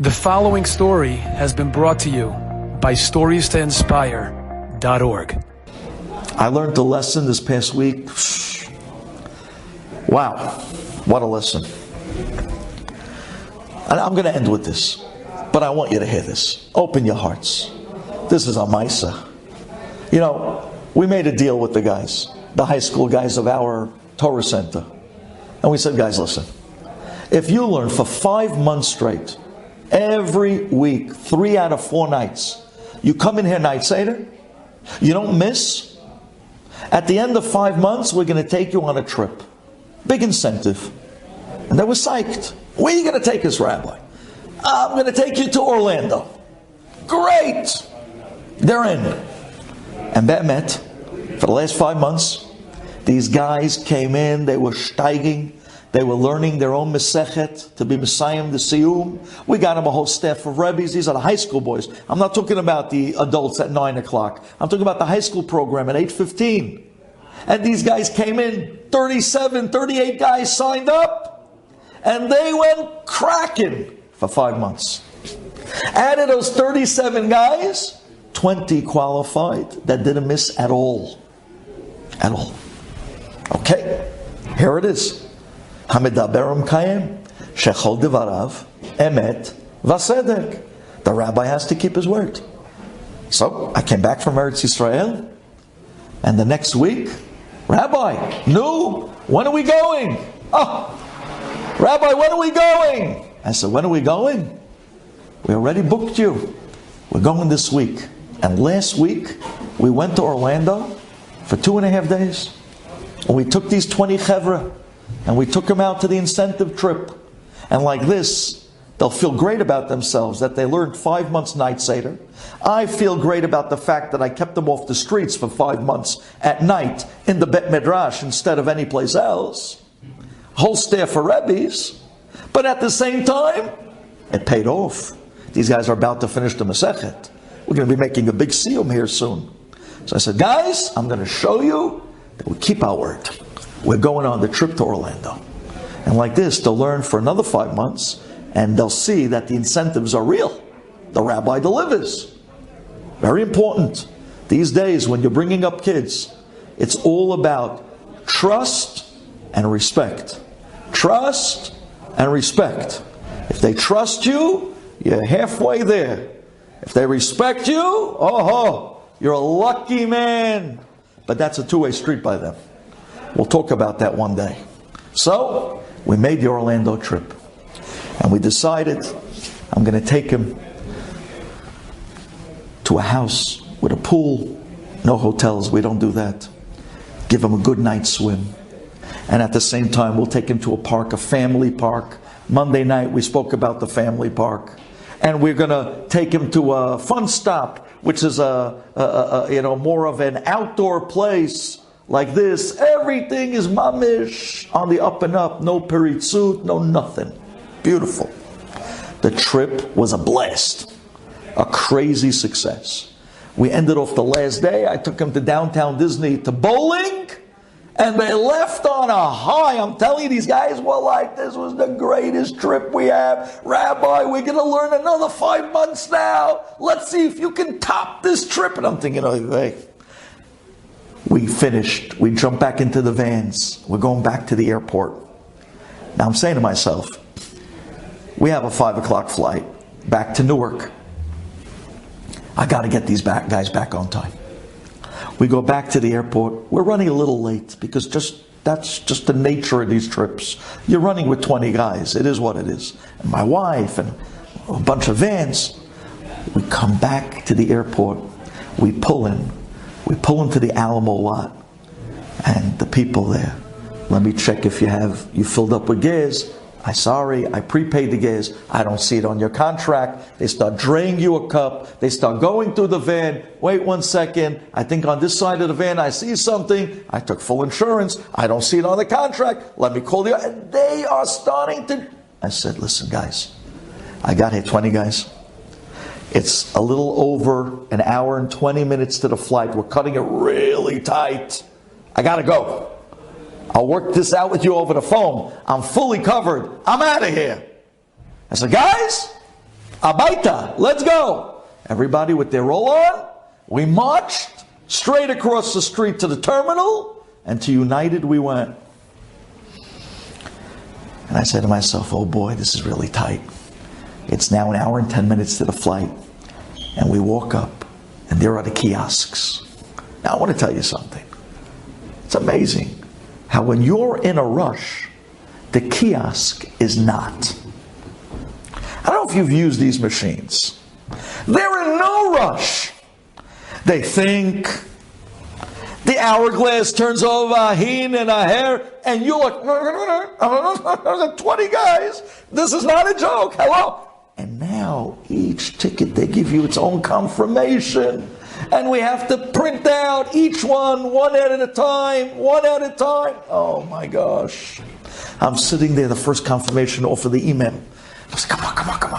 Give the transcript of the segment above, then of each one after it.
The following story has been brought to you by StoriesToInspire.org. I learned a lesson this past week. Wow, what a lesson. And I'm going to end with this, but I want you to hear this. Open your hearts. This is a Maisa. You know, we made a deal with the guys, the high school guys of our Torah Center. And we said, guys, listen, if you learn for 5 months straight, every week, 3 out of 4 nights, you come in here night Seder, you don't miss. At the end of 5 months, we're going to take you on a trip. Big incentive. And they were psyched. Where are you going to take us, Rabbi? I'm going to take you to Orlando. Great! They're in. And Be'emet, for the last 5 months, these guys came in, they were steiging. They were learning their own Mesechet to be Messiah, the Siyum. We got them a whole staff of Rabbis. These are the high school boys. I'm not talking about the adults at 9 o'clock. I'm talking about the high school program at 8:15. And these guys came in, 37, 38 guys signed up. And they went cracking for 5 months. Out of those 37 guys, 20 qualified that didn't miss at all. At all. Okay, here it is. Hamidaberum Kayem, Shechol Devarav, Emet, Vasedek. The rabbi has to keep his word. So I came back from Eretz Yisrael, and the next week, Rabbi, when are we going? Oh, Rabbi, when are we going? I said, when are we going? We already booked you. We're going this week. And last week, we went to Orlando for 2.5 days, and we took these 20 chevra, and we took them out to the incentive trip. And like this, they'll feel great about themselves that they learned 5 months night Seder. I feel great about the fact that I kept them off the streets for 5 months at night in the Bet Midrash instead of any place else. Whole staff of Rabbis. But at the same time, it paid off. These guys are about to finish the Masechet. We're going to be making a big siyum here soon. So I said, guys, I'm going to show you that we keep our word. We're going on the trip to Orlando. And like this, they'll learn for another 5 months, and they'll see that the incentives are real. The rabbi delivers. Very important. These days, when you're bringing up kids, it's all about trust and respect. Trust and respect. If they trust you, you're halfway there. If they respect you, you're a lucky man. But that's a two-way street by them. We'll talk about that one day. So, we made the Orlando trip. And we decided I'm going to take him to a house with a pool. No hotels, we don't do that. Give him a good night's swim. And at the same time, we'll take him to a park, a family park. Monday night, we spoke about the family park. And we're going to take him to a fun stop, which is more of an outdoor place. Like this, everything is mamish on the up and up. No peritzut, no nothing. Beautiful. The trip was a blast. A crazy success. We ended off the last day. I took him to downtown Disney to bowling. And they left on a high. I'm telling you, these guys were like, this was the greatest trip we have. Rabbi, we're going to learn another 5 months now. Let's see if you can top this trip. And I'm thinking, hey. We finished. We jumped back into the vans. We're going back to the airport. Now I'm saying to myself, we have a 5 o'clock flight back to Newark. I got to get these guys back on time. We go back to the airport. We're running a little late because that's just the nature of these trips. You're running with 20 guys. It is what it is. And my wife and a bunch of vans. We come back to the airport. We pull in. We pull into the Alamo lot, and the people there, let me check if you filled up with gas. I prepaid the gas. I don't see it on your contract. They start draining you a cup. They start going through the van. Wait 1 second. I think on this side of the van I see something. I took full insurance. I don't see it on the contract. Let me call you. And they are starting to... I said, listen guys, I got here 20 guys. It's a little over an hour and 20 minutes to the flight. We're cutting it really tight. I gotta go. I'll work this out with you over the phone. I'm fully covered. I'm out of here. I said, guys, Abaita, let's go. Everybody with their roll-on. We marched straight across the street to the terminal, and to United we went. And I said to myself, oh boy, this is really tight. It's now 1 hour and 10 minutes to the flight. And we walk up, and there are the kiosks. Now I want to tell you something. It's amazing how when you're in a rush, the kiosk is not. I don't know if you've used these machines. They're in no rush. They think. The hourglass turns over a hin and a hair, and you're like, 20 guys. This is not a joke. Hello. And now each ticket, they give you its own confirmation. And we have to print out each one at a time. Oh my gosh. I'm sitting there, the first confirmation off of the email. I was like,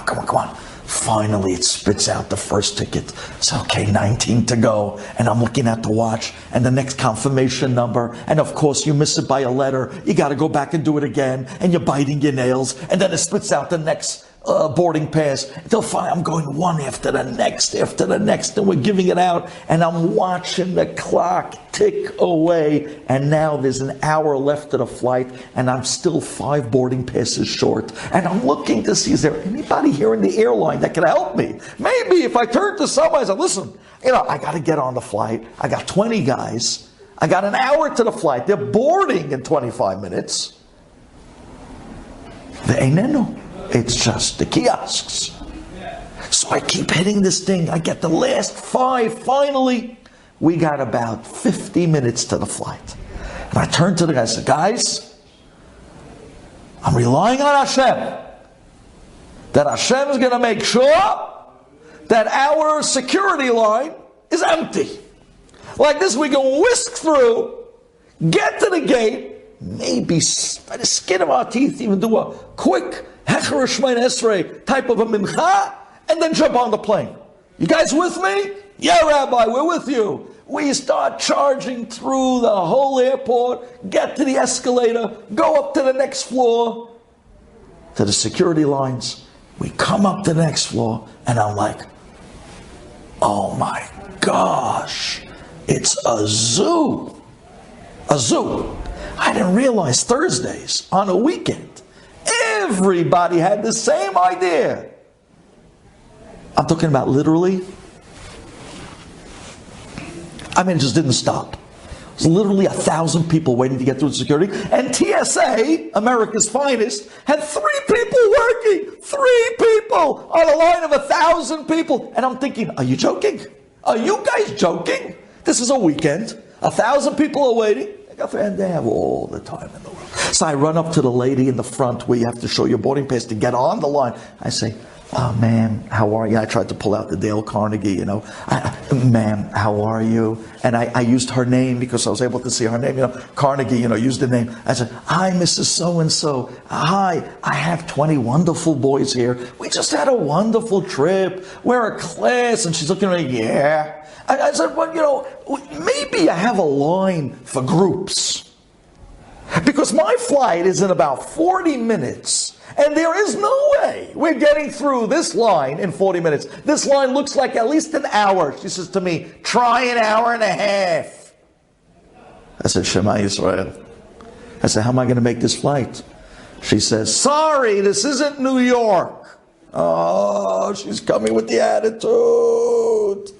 come on. Finally, it spits out the first ticket. It's okay, 19 to go. And I'm looking at the watch and the next confirmation number. And of course, you miss it by a letter. You got to go back and do it again. And you're biting your nails. And then it spits out the next boarding pass. Until finally, I'm going one after the next. And we're giving it out. And I'm watching the clock tick away. And now there's an hour left of the flight. And I'm still 5 boarding passes short. And I'm looking to see, is there anybody here in the airline that can help me? Maybe if I turn to somebody, I say, listen, I got to get on the flight. I got 20 guys. I got an hour to the flight. They're boarding in 25 minutes. It's just the kiosks. So I keep hitting this thing. I get the last 5. Finally, we got about 50 minutes to the flight. And I turned to the guy and said, guys, I'm relying on Hashem. That Hashem is going to make sure that our security line is empty. Like this, we can whisk through, get to the gate, maybe by the skin of our teeth, even do a quick Hecher Shmein Esrei type of a mincha, and then jump on the plane. You guys with me? Yeah, Rabbi, we're with you. We start charging through the whole airport, get to the escalator, go up to the next floor, to the security lines. We come up to the next floor, and I'm like, oh my gosh, it's a zoo. A zoo. I didn't realize Thursdays on a weekend, everybody had the same idea. I'm talking about literally. I mean, it just didn't stop. It was literally 1,000 people waiting to get through the security. And TSA, America's finest, had 3 people working. 3 people on a line of 1,000 people. And I'm thinking, are you joking? Are you guys joking? This is a weekend. 1,000 people are waiting. And they have all the time in the world. So I run up to the lady in the front where you have to show your boarding pass to get on the line. I say, oh, ma'am, how are you? I tried to pull out the Dale Carnegie, ma'am, how are you? And I used her name because I was able to see her name, Carnegie, used the name. I said, hi, Mrs. So-and-so. Hi, I have 20 wonderful boys here. We just had a wonderful trip. We're a class. And she's looking at me, yeah. I said, well, maybe I have a line for groups. Because my flight is in about 40 minutes. And there is no way we're getting through this line in 40 minutes. This line looks like at least an hour. She says to me, try an hour and a half. I said, Shema Yisrael. I said, how am I going to make this flight? She says, sorry, this isn't New York. Oh, she's coming with the attitude.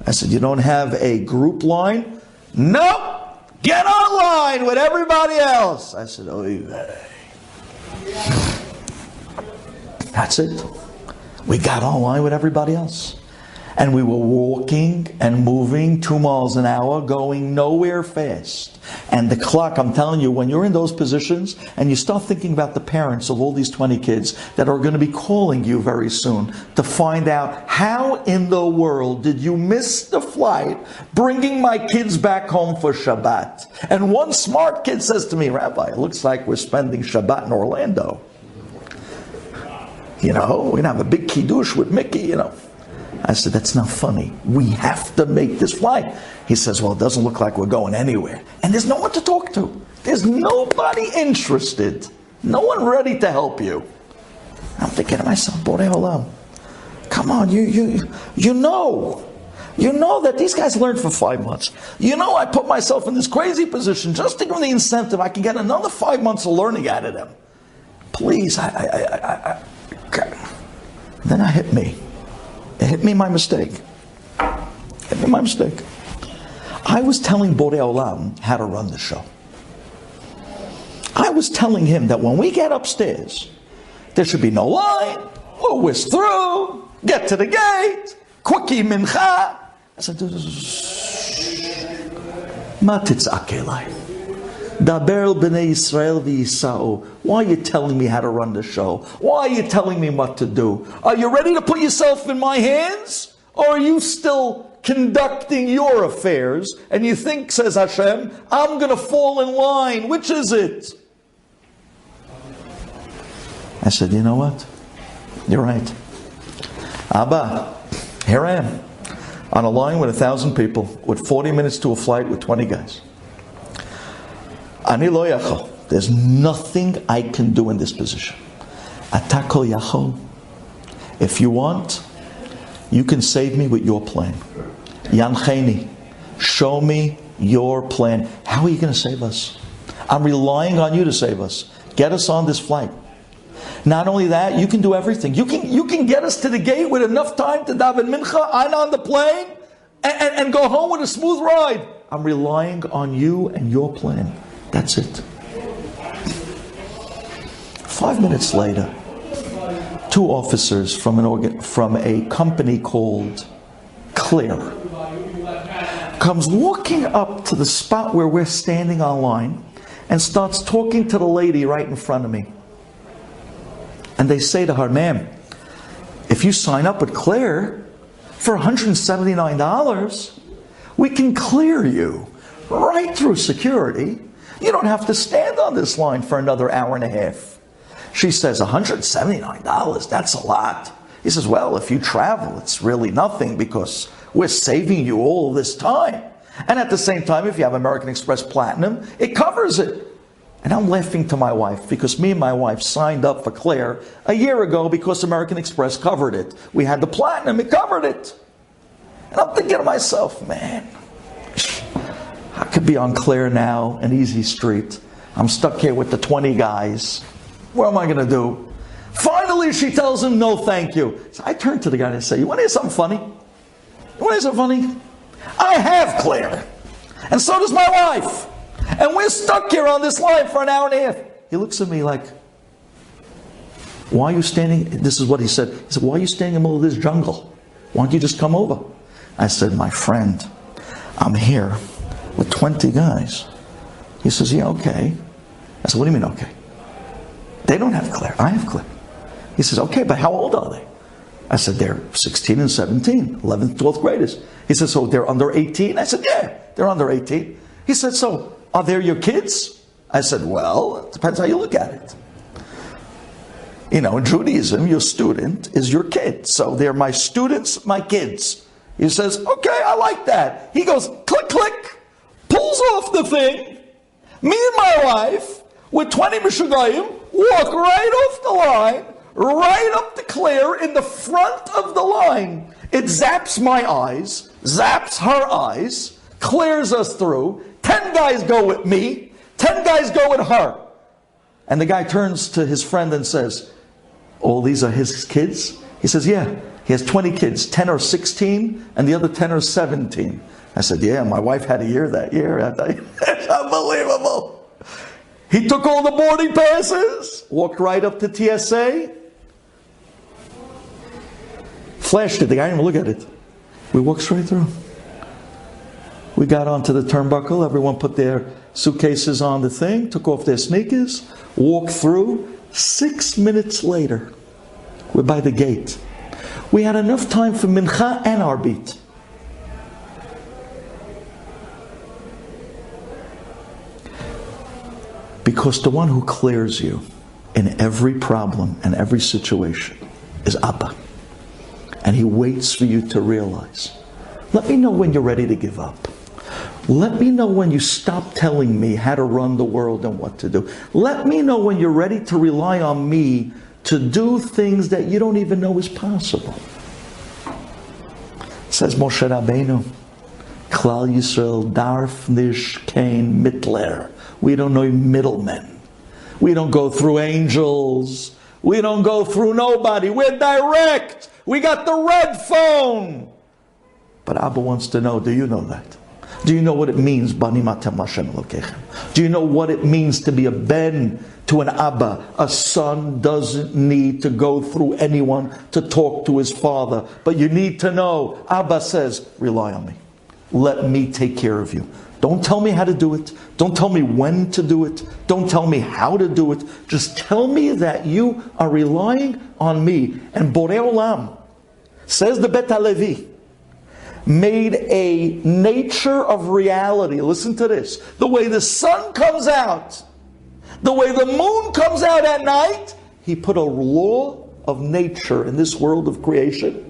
I said, you don't have a group line? Nope. Get online with everybody else. I said, oh, that's it. We got online with everybody else. And we were walking and moving 2 miles an hour, going nowhere fast. And the clock, I'm telling you, when you're in those positions and you start thinking about the parents of all these 20 kids that are going to be calling you very soon to find out how in the world did you miss the flight bringing my kids back home for Shabbat. And one smart kid says to me, Rabbi, it looks like we're spending Shabbat in Orlando. We're going to have a big kiddush with Mickey, I said, that's not funny. We have to make this flight. He says, well, it doesn't look like we're going anywhere. And there's no one to talk to. There's nobody interested. No one ready to help you. I'm thinking to myself, Borei Olam, come on, you know that these guys learned for 5 months. You know I put myself in this crazy position just to give them the incentive. I can get another 5 months of learning out of them. Please, Then it hit me. It hit me my mistake. I was telling Borei Olam how to run the show. I was telling him that when we get upstairs, there should be no line. We'll whisk through, get to the gate, quickie mincha. I said, Ma titzak elai. Daber b'nei Yisrael v'yisa'u. Why are you telling me how to run the show? Why are you telling me what to do? Are you ready to put yourself in my hands? Or are you still conducting your affairs? And you think, says Hashem, I'm going to fall in line. Which is it? I said, you know what? You're right. Abba, here I am. On a line with 1,000 people, with 40 minutes to a flight with 20 guys. Ani lo yachol. There's nothing I can do in this position. Ata kol yachol. If you want, you can save me with your plan. Yancheni. Show me your plan. How are you going to save us? I'm relying on you to save us. Get us on this flight. Not only that, you can do everything. You can get us to the gate with enough time to daven mincha and on the plane and go home with a smooth ride. I'm relying on you and your plan. That's it. 5 minutes later, 2 officers from a company called Clear comes walking up to the spot where we're standing online and starts talking to the lady right in front of me. And they say to her, ma'am, if you sign up with Clear for $179, we can clear you right through security. You don't have to stand on this line for another hour and a half. She says, $179, that's a lot. He says, well, if you travel, it's really nothing because we're saving you all this time. And at the same time, if you have American Express Platinum, it covers it. And I'm laughing to my wife because me and my wife signed up for Clear a year ago because American Express covered it. We had the Platinum, it covered it. And I'm thinking to myself, man, I could be on Clear now, an easy street. I'm stuck here with the 20 guys. What am I going to do? Finally, she tells him, no, thank you. So I turn to the guy and I say, you want to hear something funny? You want to hear something funny? I have Clear. And so does my wife. And we're stuck here on this line for an hour and a half. He looks at me like, why are you standing? This is what he said. He said, why are you standing in the middle of this jungle? Why don't you just come over? I said, my friend, I'm here with 20 guys. He says, yeah, okay. I said, what do you mean, okay? They don't have Clear. I have Clear. He says, okay, but how old are they? I said, they're 16 and 17, 11th, 12th graders. He said, so they're under 18? I said, yeah, they're under 18. He said, so are they your kids? I said, well, it depends how you look at it. You know, in Judaism, your student is your kid. So they're my students, my kids. He says, okay, I like that. He goes, click, click, pulls off the thing. Me and my wife, with 20 Meshugayim, walk right off the line, right up to Clear in the front of the line. It zaps my eyes, zaps her eyes, clears us through. 10 guys go with me, 10 guys go with her. And the guy turns to his friend and says, all these are his kids? He says, yeah. He has 20 kids, 10 are 16, and the other 10 are 17. I said, yeah, my wife had a year that year. It's unbelievable. He took all the boarding passes, walked right up to TSA, flashed it. The guy didn't even look at it. We walked straight through. We got onto the turnbuckle. Everyone put their suitcases on the thing, took off their sneakers, walked through. 6 minutes later, we're by the gate. We had enough time for mincha and our beat. Because the one who clears you in every problem and every situation is Abba. And he waits for you to realize. Let me know when you're ready to give up. Let me know when you stop telling me how to run the world and what to do. Let me know when you're ready to rely on me to do things that you don't even know is possible. Says Moshe Rabbeinu, Klal Yisrael darf nicht kein Mittler. We don't know middlemen. We don't go through angels. We don't go through nobody. We're direct. We got the red phone. But Abba wants to know, do you know that? Do you know what it means? Do you know what it means to be a ben to an Abba? A son doesn't need to go through anyone to talk to his father. But you need to know, Abba says, rely on me. Let me take care of you. Don't tell me how to do it. Don't tell me when to do it. Don't tell me how to do it. Just tell me that you are relying on me. And Borei Olam, says the Bet HaLevi, made a nature of reality. Listen to this. The way the sun comes out, the way the moon comes out at night, he put a law of nature in this world of creation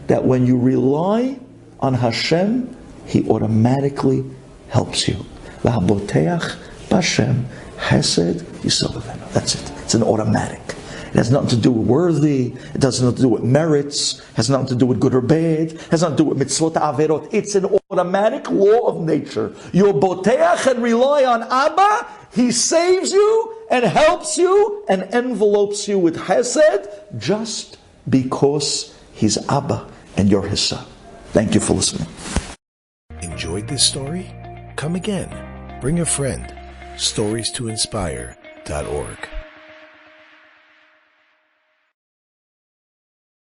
that when you rely on Hashem, he automatically helps you. V'haboteach b'Hashem hesed yisavavenu. That's it. It's an automatic. It has nothing to do with worthy. It has nothing to do with merits. It has nothing to do with good or bad. It has nothing to do with mitzvot averot. It's an automatic law of nature. You boteach and rely on Abba. He saves you and helps you and envelopes you with hesed just because he's Abba and you're his son. Thank you for listening. Enjoyed this story? Come again. Bring a friend. StoriesToInspire.org